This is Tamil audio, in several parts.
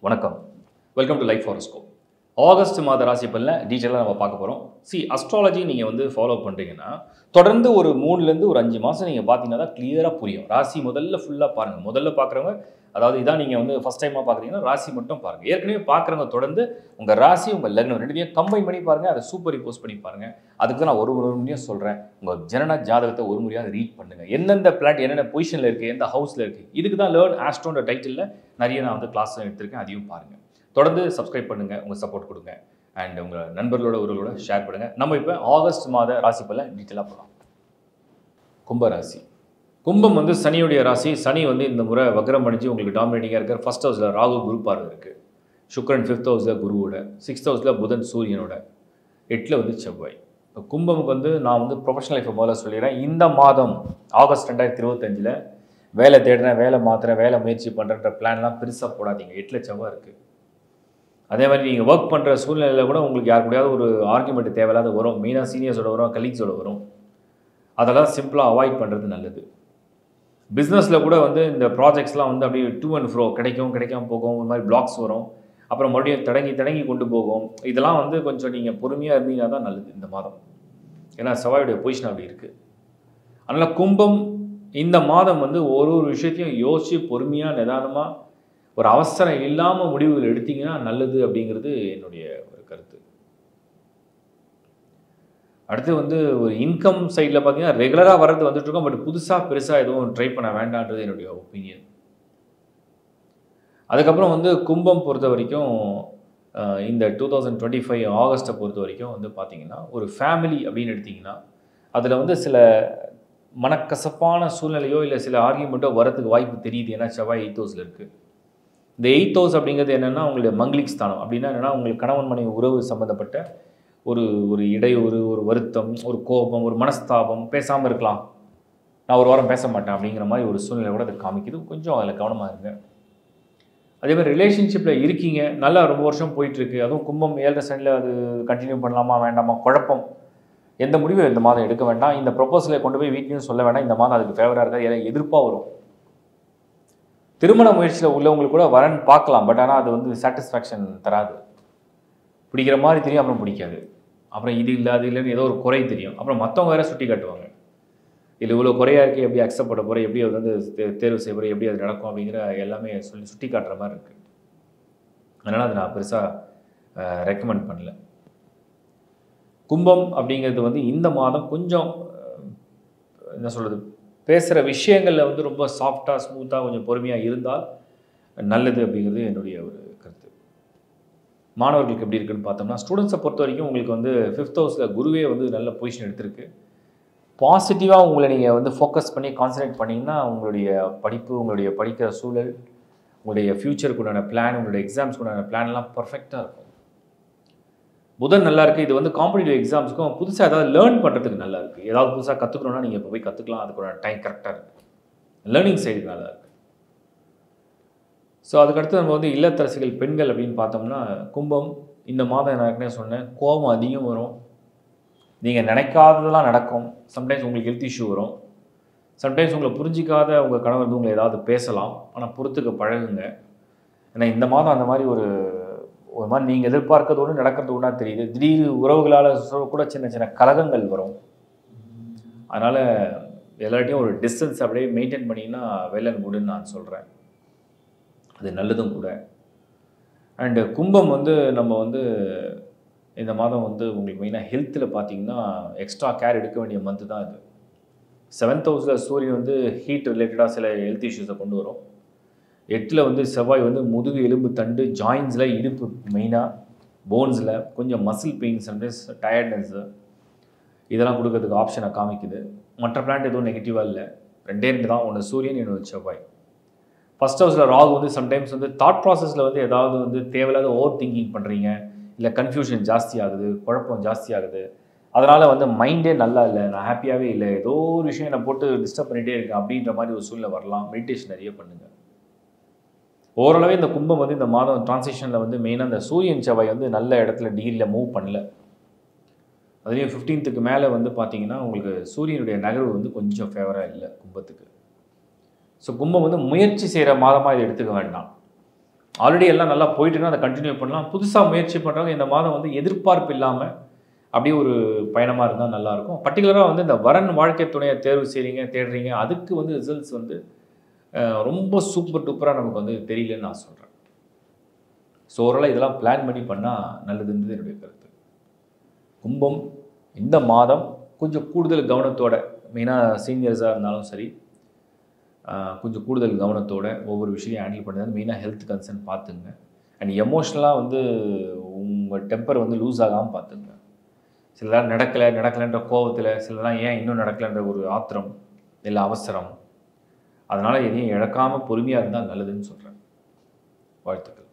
வணக்கம். Welcome to life horoscope. August மாத ராசி பலனை டீட்டெயிலாக நம்ம பார்க்க போகிறோம். அஸ்ட்ராலஜி நீங்கள் வந்து ஃபாலோ பண்ணுறீங்கன்னா தொடர்ந்து ஒரு 3லேருந்து ஒரு 5 மாதம் நீங்கள் பார்த்தீங்கன்னா தான் கிளியராக புரியும். ராசி முதல்ல ஃபுல்லாக பாருங்கள். முதல்ல பார்க்குறவங்க, அதாவது இதான் நீங்கள் வந்து ஃபஸ்ட் டைமாக பார்க்குறீங்கன்னா ராசி மட்டும் பாருங்கள். ஏற்கனவே பார்க்குறவங்க தொடர்ந்து உங்கள் ராசி உங்கள் லக்னம் ரெண்டுத்தையும் கம்பைன் பண்ணி பாருங்கள். அதை சூப்பர் இம்போஸ் பண்ணி பாருங்கள். அதுக்கு தான் நான் ஒரு முறையாக சொல்கிறேன், உங்கள் ஜனன ஜாதகத்தை ஒரு முறையாக ரீட் பண்ணுங்கள். எந்தெந்த பிளான்ட் என்னென்ன பொசிஷனில் இருக்குது, எந்த ஹவுஸில் இருக்குது. இதுக்கு தான் லேர்ன் ஆஸ்ட்ரோன்ற டைட்டிலில் நிறைய நான் வந்து கிளாஸ் எடுத்திருக்கேன். அதையும் பாருங்கள். தொடர்ந்து சப்ஸ்கிரைப் பண்ணுங்கள், உங்கள் சப்போர்ட் கொடுங்க. அண்ட் உங்கள் நண்பர்களோட உறவுகளோட ஷேர் பண்ணுங்கள். நம்ம இப்போ ஆகஸ்ட் மாத ராசி பலன் டீட்டெயிலாக போகலாம். கும்பராசி. கும்பம் வந்து சனியுடைய ராசி. சனி வந்து இந்த முறை வக்ரம் அடிஞ்சு உங்களுக்கு டாமினேட்டிங்காக இருக்கார். ஃபர்ஸ்ட் ஹவுஸில் ராகு குரு பார்வை இருக்குது. சுக்ரன் 5th ஹவுஸில் குருவோட, 6th ஹவுஸில் புதன் சூரியனோட, 8ல் வந்து செவ்வாய். இப்போ கும்பமுக்கு வந்து நான் வந்து ப்ரொஃபஷனல் லைஃப்பை முதல்ல சொல்லிடுறேன். இந்த மாதம் ஆகஸ்ட் 2025 வேலை தேடுறேன், வேலை மாற்றுறேன், வேலை முயற்சி பண்ணுறன்ற பிளான்லாம் பெருசாக போடாதீங்க. 8ல் செவ்வாய் இருக்குது. அதே மாதிரி நீங்கள் ஒர்க் பண்ணுற சூழ்நிலையில் கூட உங்களுக்கு யார் கூடயாவது ஒரு ஆர்குமெண்ட் தேவையில்லாத வரும். மெயினாக சீனியர்ஸோட வரும், கலீக்ஸோட வரும். அதெல்லாம் சிம்பிளாக அவாய்ட் பண்ணுறது நல்லது. பிஸ்னஸில் கூட வந்து இந்த ப்ராஜெக்ட்ஸ்லாம் வந்து அப்படியே டூ அண்ட் ஃப்ரோ கிடைக்காம போகும். ஒரு மாதிரி பிளாக்ஸ் வரும். அப்புறம் மறுபடியும் தடங்கி கொண்டு போகும். இதெல்லாம் வந்து கொஞ்சம் நீங்கள் பொறுமையாக இருந்தீங்கன்னா தான் நல்லது இந்த மாதம். ஏன்னா செவ்வாயுடைய பொசிஷன் அப்படி இருக்குது. அதனால் கும்பம் இந்த மாதம் வந்து ஒரு விஷயத்தையும் யோசித்து பொறுமையாக நிதானமாக ஒரு அவசரம் இல்லாமல் முடிவுகள் எடுத்தீங்கன்னா நல்லது அப்படிங்கிறது என்னுடைய ஒரு கருத்து. அடுத்து வந்து ஒரு இன்கம் சைடில் பார்த்தீங்கன்னா ரெகுலராக வர்றது வந்துட்டுருக்கோம். பட் புதுசாக பெருசாக எதுவும் ட்ரை பண்ண வேண்டான்றது என்னுடைய ஒப்பீனியன். அதுக்கப்புறம் வந்து கும்பம் பொறுத்த வரைக்கும் இந்த 2025 ஆகஸ்ட்டை பொறுத்த வரைக்கும் வந்து பார்த்தீங்கன்னா ஒரு ஃபேமிலி அப்படின்னு எடுத்திங்கன்னா அதில் வந்து சில மனக்கசப்பான சூழ்நிலையோ இல்லை சில ஆர்கியூமெண்ட்டோ வரதுக்கு வாய்ப்பு தெரியுது. ஏன்னா செவ்வாய் 8th ஹவுஸில் இருக்குது. இந்த 8th ஹவுஸ் அப்படிங்கிறது என்னென்னா உங்களுடைய மங்கிலிக் ஸ்தானம். அப்படின்னா என்னென்னா உங்களுக்கு கணவன் மனைவி உறவு சம்மந்தப்பட்ட ஒரு இடையூறு, ஒரு வருத்தம், ஒரு கோபம், ஒரு மனஸ்தாபம், பேசாமல் இருக்கலாம், நான் ஒரு வாரம் பேச மாட்டேன் அப்படிங்கிற மாதிரி ஒரு சூழ்நிலை கூட அதை காமிக்குது. கொஞ்சம் அதில் கவனமாக இருங்க. அதே மாதிரி ரிலேஷன்ஷிப்பில் இருக்கீங்க, நல்லா ரொம்ப வருஷம் போயிட்டுருக்கு. அதுவும் கும்பம் 7th சனியில் அது கண்டினியூ பண்ணலாமா வேண்டாமா குழப்பம். எந்த முடிவும் இந்த மாதம் எடுக்க வேண்டாம். இந்த ப்ரொபோசலை கொண்டு போய் வீட்லையும் சொல்ல வேண்டாம். இந்த மாதம் அதுக்கு ஃபேவராக இருக்காது. ஏன்னா எதிர்ப்பாக வரும். திருமண முயற்சியில் உள்ளவங்களுக்கு கூட வரன் பார்க்கலாம். பட் ஆனால் அது வந்து சாட்டிஸ்ஃபேக்ஷன் தராது. பிடிக்கிற மாதிரி தெரியும், அப்புறம் பிடிக்காது. அப்புறம் இது இல்லை அது இல்லைன்னு ஏதோ ஒரு குறை தெரியும். அப்புறம் மற்றவங்க வேறு சுட்டி காட்டுவாங்க. இல்லை இவ்வளோ குறையாக இருக்குது, எப்படி அக்செப்ட் பண்ண போகிறேன், எப்படி அது வந்து தேர்வு செய்ய போகிறேன், எப்படி அது நடக்கும் அப்படிங்கிற எல்லாமே சொல்லி சுட்டி காட்டுற மாதிரி இருக்குது. அதனால் அதை நான் பெருசாக ரெக்கமெண்ட் பண்ணல. கும்பம் அப்படிங்கிறது வந்து இந்த மாதம் கொஞ்சம் என்ன சொல்கிறது, பேசுகிற விஷயங்களில் வந்து ரொம்ப சாஃப்டாக ஸ்மூத்தாக கொஞ்சம் பொறுமையாக இருந்தால் நல்லது அப்படிங்கிறது என்னுடைய ஒரு கருத்து. மாணவர்களுக்கு எப்படி இருக்குன்னு பார்த்தோம்னா ஸ்டூடெண்ட்ஸை பொறுத்த வரைக்கும் உங்களுக்கு வந்து 5th ஹவுஸில் குருவே வந்து நல்ல பொசிஷன் எடுத்திருக்கு. பாசிட்டிவாக உங்களை நீங்கள் வந்து ஃபோக்கஸ் பண்ணி கான்சன்ட்ரேட் பண்ணிங்கன்னா உங்களுடைய படிப்பு, உங்களுடைய படிக்கிற சூழல், உங்களுடைய ஃப்யூச்சருக்கு உண்டான பிளான், உங்களுடைய எக்ஸாம்ஸ்க்கு உண்டான பிளான்லாம் பர்ஃபெக்டாக இருக்கும். புதன் நல்லா இருக்குது. இது வந்து காம்படிட்டிவ் எக்ஸாம்ஸுக்கும் புதுசாக ஏதாவது லேர்ன் பண்ணுறதுக்கு நல்லா இருக்குது. ஏதாவது புதுசாக கற்றுக்கணுன்னா நீங்கள் இப்போ போய் கற்றுக்கலாம். அதுக்கு டைம் கரெக்டாக இருக்குது. லேர்னிங் சைடுக்கு நல்லா இருக்குது. ஸோ அதுக்கடுத்து நம்ம வந்து இல்லத்தரசிகள் பெண்கள் அப்படின்னு பார்த்தோம்னா கும்பம் இந்த மாதம் நான் ஏற்கனவே சொன்னேன், கோபம் அதிகம் வரும். நீங்கள் நினைக்காததெல்லாம் நடக்கும். சம்டைம்ஸ் உங்களுக்கு ஹெல்த் இஷ்யூ வரும். சம்டைம்ஸ் உங்களை புரிஞ்சிக்காத உங்கள் கணவர் வந்து உங்களை ஏதாவது பேசலாம். ஆனால் பொறுத்துக்க பழகுங்க. ஏன்னா இந்த மாதம் அந்த மாதிரி ஒரு மாதிரி நீங்கள் எதிர்பார்க்கறது ஒன்று நடக்கிறது ஒன்றா தெரியுது. திடீர் உறவுகளால் கூட சின்ன சின்ன கலகங்கள் வரும். அதனால் எல்லார்ட்டையும் ஒரு டிஸ்டன்ஸ் அப்படியே மெயின்டைன் பண்ணிங்கன்னா வெல் அண்ட் குட்னு நான் சொல்கிறேன். அது நல்லதும் கூட. அண்டு கும்பம் வந்து நம்ம வந்து இந்த மாதம் வந்து உங்களுக்கு மெயினாக ஹெல்த்தில் பார்த்தீங்கன்னா எக்ஸ்ட்ரா கேர் எடுக்க வேண்டிய மந்த்து தான் இது. 7th ஹவுஸில் சூரியன் வந்து ஹீட் ரிலேட்டடாக சில ஹெல்த் இஷ்யூஸை கொண்டு வரும். 8ல் வந்து செவ்வாய் வந்து முதுகு, எலும்பு, தண்டு, ஜாயின்ஸில், இடுப்பு, மெயினாக போன்ஸில் கொஞ்சம் மசில் பெயின், சம்டைம்ஸ் டயர்ட்னஸ்ஸு இதெல்லாம் கொடுக்கறதுக்கு ஆப்ஷனை காமிக்குது. மற்ற பிளான்ட் எதுவும் நெகட்டிவாக இல்லை. 2 தான், ஒன்று சூரியன், இன்னொன்று செவ்வாய். ஃபர்ஸ்ட் ஹவுஸில் ராகு வந்து சம்டைம்ஸ் வந்து தாட் ப்ராசஸில் வந்து ஏதாவது வந்து தேவையில்லாத ஓவர் திங்கிங் பண்ணுறீங்க, இல்லை கன்ஃபியூஷன் ஜாஸ்தி ஆகுது, குழப்பம் ஜாஸ்தி ஆகுது. அதனால் வந்து மைண்டே நல்லா இல்லை, நான் ஹாப்பியாகவே இல்லை, ஏதோ ஒரு விஷயம் என்னை போட்டு டிஸ்டர்ப் பண்ணிகிட்டே இருக்கேன் அப்படின்ற மாதிரி ஒரு சூழ்நிலை வரலாம். மெடிடேஷன் நிறைய பண்ணுங்கள். ஓரளவே இந்த கும்பம் வந்து இந்த மாதம் டிரான்சிஷனில் வந்து மெயினாக இந்த சூரியன் செவ்வாய் வந்து நல்ல இடத்துல டிகிரியில் மூவ் பண்ணல. அதுலேயும் 15க்கு மேலே வந்து பார்த்தீங்கன்னா உங்களுக்கு சூரியனுடைய நகர்வு வந்து கொஞ்சம் ஃபேவராக இல்லை கும்பத்துக்கு. ஸோ கும்பம் வந்து முயற்சி செய்கிற மாதமாக இதை எடுத்துக்க வேண்டாம். ஆல்ரெடி எல்லாம் நல்லா போயிட்டுன்னா அதை கண்டினியூ பண்ணலாம். புதுசாக முயற்சி பண்ணுறவங்க இந்த மாதம் வந்து எதிர்பார்ப்பு இல்லாமல் அப்படியே ஒரு பயணமாக இருந்தால் நல்லாயிருக்கும். பர்டிகுலராக வந்து இந்த வரன் வாழ்க்கை துணையை தேர்வு செய்கிறீங்க, தேடுறீங்க, அதுக்கு வந்து ரிசல்ட்ஸ் வந்து ரொம்ப சூப்பர் டூப்பராக நமக்கு வந்து தெரியலன்னு நான் சொல்கிறேன். ஸோ ஓரளவு இதெல்லாம் பிளான் பண்ணி பண்ணால் நல்லதுன்றது என்னுடைய கருத்து. கும்பம் இந்த மாதம் கொஞ்சம் கூடுதல் கவனத்தோட, மெயினாக சீனியர்ஸாக இருந்தாலும் சரி, கொஞ்சம் கூடுதல் கவனத்தோட ஒவ்வொரு விஷயம் ஹேண்டில் பண்ணுறது. மெயினாக ஹெல்த் கன்சர்ன் பார்த்துங்க. அண்ட் எமோஷ்னலாக வந்து உங்கள் டெம்பர் வந்து லூஸ் ஆகாமல் பார்த்துங்க. சிலலாம் நடக்கலைன்ற கோபத்தில், சிலலாம் ஏன் இன்னும் நடக்கலைன்ற ஒரு ஆத்திரம் இல்லை அவசரம், அதனால் எதையும் இழக்காமல் பொறுமையாக இருந்தால் நல்லதுன்னு சொல்கிறேன். வாழ்த்துக்கள்.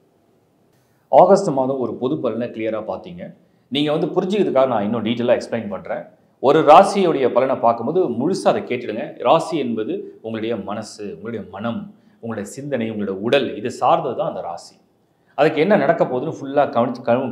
ஆகஸ்ட் மாதம் ஒரு பொது பலனை கிளியராக பார்த்தீங்க. நீங்கள் வந்து புரிஞ்சுக்கிறதுக்காக நான் இன்னும் டீட்டெயிலாக எக்ஸ்பிளைன் பண்ணுறேன். ஒரு ராசியோடைய பலனை பார்க்கும்போது முழுசாக அதை கேட்டுடுங்க. ராசி என்பது உங்களுடைய மனசு, உங்களுடைய மனம், உங்களுடைய சிந்தனை, உங்களுடைய உடல், இது சார்ந்தது தான் அந்த ராசி. அதுக்கு என்ன நடக்க போகுதுன்னு ஃபுல்லாக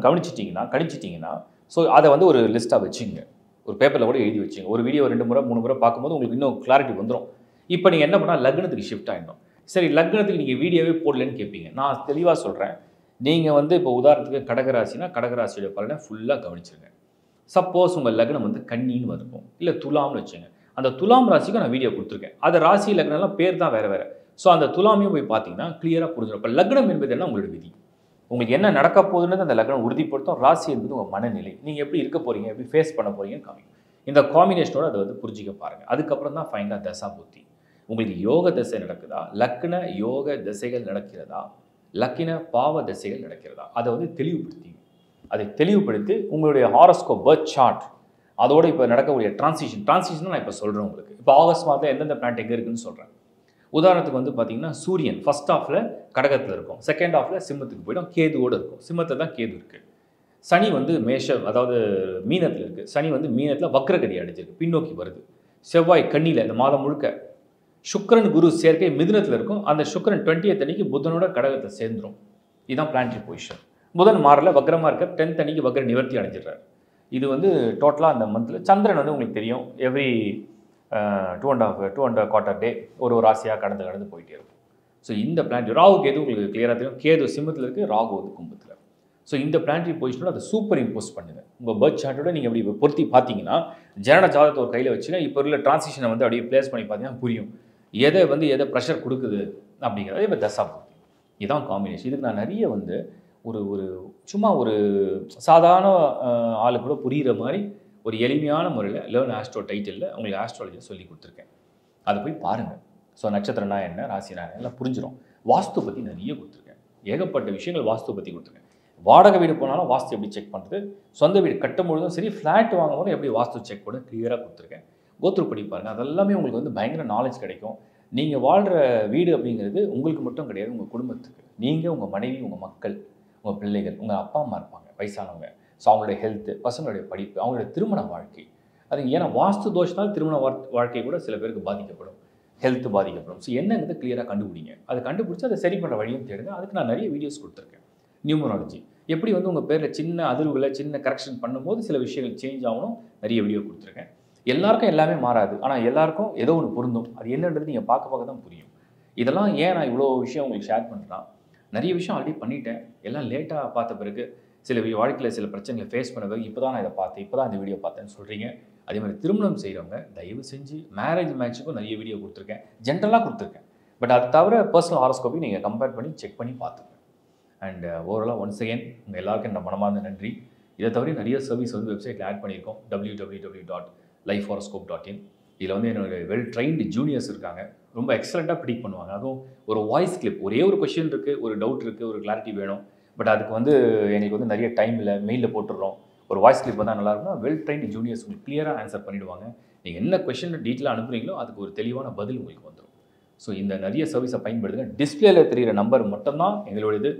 கணிச்சிட்டிங்கன்னா ஸோ அதை வந்து ஒரு லிஸ்ட்டாக வச்சுங்க. ஒரு பேப்பரில் கூட எழுதி வச்சுங்க. ஒரு வீடியோ 2 முறை 3 முறை பார்க்கும்போது உங்களுக்கு இன்னும் கிளாரிட்டி வந்துடும். இப்போ நீங்கள் என்ன பண்ணால் லக்னத்துக்கு ஷிஃப்ட் ஆகிடணும். சரி, லக்னத்துக்கு நீங்கள் வீடியோவே போடலன்னு கேட்பீங்க. நான் தெளிவாக சொல்கிறேன். நீங்கள் வந்து இப்போ உதாரணத்துக்கு கடகராசினா கடகராசியோட பலனை ஃபுல்லாக கவனிச்சிருங்க. சப்போஸ் உங்கள் லக்னம் வந்து கன்னின்னு இருக்கும், இல்லை துலாம்னு வச்சுங்க. அந்த துலாம் ராசிக்கும் நான் வீடியோ கொடுத்துருக்கேன். அது ராசி லக்னம்லாம் பேர் தான் வேறு வேறு. ஸோ அந்த துலாமையும் போய் பார்த்தீங்கன்னா கிளியராக புரிஞ்சிடும். இப்போ லக்னம் என்பது என்ன, உங்களோட விதி. உங்களுக்கு என்ன நடக்க போகுதுன்றது அந்த லக்னம் உறுதிப்படுத்தும். ராசி என்பது உங்கள் மனநிலை, நீங்கள் எப்படி இருக்க போகிறீங்க, எப்படி ஃபேஸ் பண்ண போகிறீங்கன்னு காமிக்கும். இந்த காம்பினேஷனோட அதை வந்து புரிஞ்சிக்க பாருங்கள். அதுக்கப்புறம் தான் ஃபைனலாக தசா புத்தி. உங்களுக்கு யோக தசை நடக்குதா, லக்ன யோக திசைகள் நடக்கிறதா, லக்கின பாவ திசைகள் நடக்கிறதா, அதை வந்து தெளிவுபடுத்தி உங்களுடைய ஹாரோஸ்கோப் பர்த் சார்ட் அதோடு இப்போ நடக்கக்கூடிய டிரான்சிஷன் நான் இப்போ சொல்கிறேன் உங்களுக்கு. இப்போ ஆகஸ்ட் மாதத்தில் எந்தெந்த பிளானட் எங்கே இருக்குன்னு சொல்கிறேன். உதாரணத்துக்கு வந்து பார்த்தீங்கன்னா சூரியன் ஃபர்ஸ்ட் ஹாஃபில் கடகத்தில் இருக்கும், செகண்ட் ஹாஃபில் சிம்மத்துக்கு போய்டும், கேதுவோடு இருக்கும். சிம்மத்தில் தான் கேது இருக்குது. சனி வந்து அதாவது மீனத்தில் இருக்குது. சனி வந்து மீனத்தில் வக்ரகதி அடைஞ்சிருக்கு, பின்னோக்கி வருது. செவ்வாய் கன்னியில் இந்த மாதம் முழுக்க. சுக்கிரன் குரு சேர்க்கை மிதுனத்தில் இருக்கும். அந்த சுக்கிரன் 20th அன்னைக்கு புதனோட கடகத்தை சேர்ந்துடும். இதுதான் பிளானட்டரி பொசிஷன். புதன் மாறல, வக்ரமாக இருக்க 10th அன்னைக்கு வக்ர நிவர்த்தி அடைஞ்சிடுறாரு. இது வந்து டோட்டலாக அந்த மந்தில் சந்திரன் வந்து உங்களுக்கு தெரியும் எவ்ரி 2.25 டே ஒரு ராசியாக கடந்து போயிட்டே இருக்கும். ஸோ இந்த பிளானட்டரி ராகு கேது உங்களுக்கு கிளியராக தெரியும். கேது சிம்மத்தில் இருக்குது, ராகு வந்து கும்பத்தில். ஸோ இந்த பிளானட்டரி பொசிஷனோட அதை சூப்பர் இம்போஸ் பண்ணுங்கள். உங்கள் பர்த் சார்ட்டோட நீங்கள் அப்படி பொருத்தி பார்த்தீங்கன்னா, ஜனன ஜாதகத்தை ஒரு கையில் வச்சுங்க. இப்போ உள்ள டிரான்சிஷனை வந்து அப்படியே பிளேஸ் பண்ணி பார்த்தீங்கன்னா புரியும் எதை ப்ரெஷர் கொடுக்குது அப்படிங்கிறத. இப்போ தசாபுத்தி இதுதான் காம்பினேஷன். இதுக்கு நான் நிறைய வந்து ஒரு சும்மா ஒரு சாதாரண ஆளு கூட புரிகிற மாதிரி ஒரு எளிமையான முறையில் லேர்ன் ஆஸ்ட்ரோ டைட்டிலில் உங்களுக்கு ஆஸ்ட்ராலஜியை சொல்லி கொடுத்துருக்கேன். அதை போய் பாருங்கள். ஸோ நட்சத்திரம்னா என்ன, ராசினா என்ன எல்லாம் புரிஞ்சிடும். வாஸ்து பற்றி நிறைய கொடுத்துருக்கேன். ஏகப்பட்ட விஷயங்கள் வாஸ்து பற்றி கொடுத்துருக்கேன். வாடகை வீடு போனாலும் வாஸ்து எப்படி செக் பண்ணுறது, சொந்த வீடு கட்டும் பொழுதும் சரி, ஃப்ளாட் வாங்கும்போது எப்படி வாஸ்து செக் பண்ண கிளியராக கொடுத்துருக்கேன். கோத்ரூ பண்ணி பாருங்கள். அதெல்லாமே உங்களுக்கு வந்து பயங்கர நாலேஜ் கிடைக்கும். நீங்கள் வாழ்கிற வீடு அப்படிங்கிறது உங்களுக்கு மட்டும் கிடையாது, உங்கள் குடும்பத்துக்கு. நீங்கள், உங்கள் மனைவி, உங்கள் மக்கள், உங்கள் பிள்ளைகள், உங்கள் அப்பா அம்மா இருப்பாங்க வயசானவங்க. ஸோ அவங்களுடைய ஹெல்த்து, பசங்களுடைய படிப்பு, அவங்களுடைய திருமண வாழ்க்கை, அது ஏன்னா வாஸ்து தோஷத்தால் திருமண வாழ்க்கை கூட சில பேருக்கு பாதிக்கப்படும், ஹெல்த்து பாதிக்கப்படும். ஸோ என்னங்கிறது கிளியராக கண்டுபிடிங்க. அதை கண்டுபிடிச்சி அதை சரி பண்ணுற வழியும் தேடுங்க. அதுக்கு நான் நிறைய வீடியோஸ் கொடுத்துருக்கேன். நியூமராலஜி எப்படி வந்து உங்கள் பேரில் சின்ன அதிர்வுகளை சின்ன கரெக்ஷன் பண்ணும்போது சில விஷயங்கள் சேஞ்ச் ஆகணும், நிறைய வீடியோ கொடுத்துருக்கேன். எல்லாருக்கும் எல்லாமே மாறாது, ஆனால் எல்லாருக்கும் ஏதோ ஒன்று பொருந்தும். அது என்னன்றது நீங்கள் பார்க்க தான் புரியும். இதெல்லாம் ஏன் நான் இவ்வளோ விஷயம் உங்களுக்கு ஷேர் பண்ணுறேன்னா, நிறைய விஷயம் ஆல்ரெடி பண்ணிட்டேன். எல்லாம் லேட்டாக பார்த்த பிறகு சில வாழ்க்கையில் சில பிரச்சனைகளை ஃபேஸ் பண்ண பிறகு இப்போ தான் நான் இதை பார்த்தேன், இப்போ தான் இந்த வீடியோ பார்த்தேன்னு சொல்கிறீங்க. அதே மாதிரி திருமணம் செய்கிறவங்க தயவு செஞ்சு மேரேஜ் மேட்ச்சுக்கும் நிறைய வீடியோ கொடுத்துருக்கேன், ஜென்ரலாக கொடுத்துருக்கேன். பட் அது தவிர பர்சனல் ஹாரோஸ்கோப்பையும் நீங்கள் கம்பேர் பண்ணி செக் பண்ணி பார்த்துங்க. அண்ட் ஓவராலாக ஒன்ஸ் அகேன் உங்கள் எல்லாருக்கும் என்ன மனமார்ந்த நன்றி. இதை தவிர நிறைய சர்வீஸ் வந்து வெப்சைட்டில் ஆட் பண்ணியிருக்கோம். www.lifehoroscope.in. இதில் வந்து என்னோட வெல் ட்ரைன்டு ஜூனியர்ஸ் இருக்காங்க, ரொம்ப எக்ஸலண்ட்டாக ப்ரிடிக்ட் பண்ணுவாங்க. அதுவும் ஒரு வாய்ஸ் கிளிப், ஒரே ஒரு கொஷின் இருக்குது, ஒரு டவுட் இருக்குது, ஒரு கிளாரிட்டி வேணும், பட் அதுக்கு வந்து எங்களுக்கு வந்து நிறைய டைம் இல்லை, மெயிலில் போட்டுடுறோம். ஒரு வாய்ஸ் கிளிப் வந்தால் நல்லாயிருக்கும். வெல் ட்ரைன்டு ஜூனியர்ஸ் உங்களுக்கு கிளியராக ஆன்சர் பண்ணிவிடுவாங்க. நீங்கள் என்ன கொஷின் டீட்டெயிலாக அனுப்புறீங்களோ அதுக்கு ஒரு தெளிவான பதில் உங்களுக்கு வந்துடும். ஸோ இந்த நிறைய சர்வீஸை பயன்படுத்துங்க. டிஸ்பிளேல தெரிகிற நம்பர் மட்டும்தான் எங்களுடையது.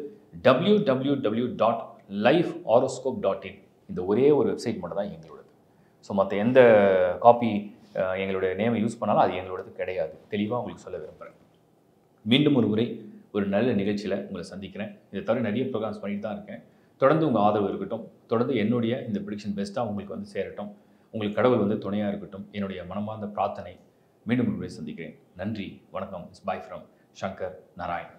www.lifehoroscope.in. இந்த ஒரே ஒரு வெப்சைட் மட்டும் தான் எங்களோடது. ஸோ மற்ற எந்த காப்பி எங்களுடைய நேமை யூஸ் பண்ணாலும் அது எங்களோடது கிடையாது. தெளிவாக உங்களுக்கு சொல்ல விரும்புகிறேன். மீண்டும் ஒரு முறை ஒரு நல்ல நிகழ்ச்சியில் உங்களை சந்திக்கிறேன். இதை தவிர நிறைய ப்ரோக்ராம்ஸ் பண்ணிட்டு தான் இருக்கேன். தொடர்ந்து உங்கள் ஆதரவு இருக்கட்டும். தொடர்ந்து என்னுடைய இந்த ப்ரெடிக்ஷன் பெஸ்ட்டாக உங்களுக்கு வந்து சேரட்டும். உங்களுக்கு கடவுள் வந்து துணையாக இருக்கட்டும். என்னுடைய மனமார்ந்த பிரார்த்தனை. மீண்டும் ஒரு முறை சந்திக்கிறேன். நன்றி, வணக்கம். It's by from Shankar Narayan.